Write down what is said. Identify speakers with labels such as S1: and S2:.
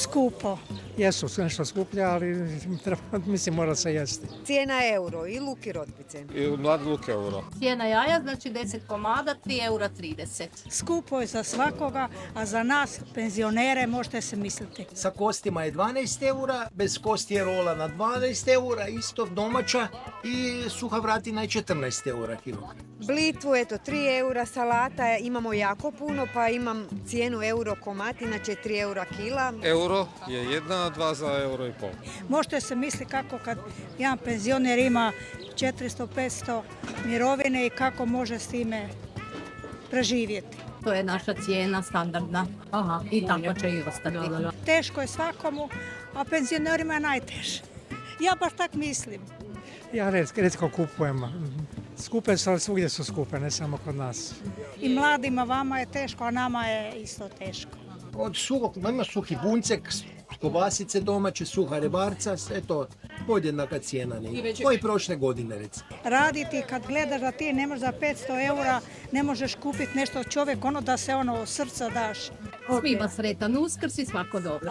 S1: Skupo.
S2: Jesu nešto skuplje, ali mislim mora se jesti.
S3: Cijena euro i luk i rotbice.
S4: I mladi luk euro.
S5: Cijena jaja, znači 10 komada, 3,30 €.
S1: Skupo je za svakoga, a za nas, penzionere, možete se misliti.
S6: Sa kostima je 12 eura, bez kosti je rola na 12 eura, isto domaća i suha vratina je 14 eura kilog.
S3: Blitvu, eto, 3 eura, salata imamo jako puno, pa imam cijenu euro komad, inače 3 eura kila.
S4: Euro je jedna, dva za euro i pol.
S1: Možete se misliti kako kad jedan penzioner ima 400-500 mirovine i kako može s time preživjeti.
S5: To je naša cijena standardna. Aha, i tako će i ostati.
S1: Teško je svakomu, a penzionerima je najteže. Ja baš tak mislim.
S2: Ja rijetko kupujem. Skupe su, ali svugdje su skupe, ne samo kod nas.
S1: I mladima vama je teško, a nama je isto teško.
S6: Od suhog, ima suhi buncek, kobasice domaće, suha rebarca, sve to podjednaka cijena. Koji prošle godine recimo.
S1: Raditi kad gledaš da ti ne možeš za 500 eura, ne možeš kupiti nešto čovjek, ono da se od srca daš.
S5: Svima sretan Uskrs i svako dobro.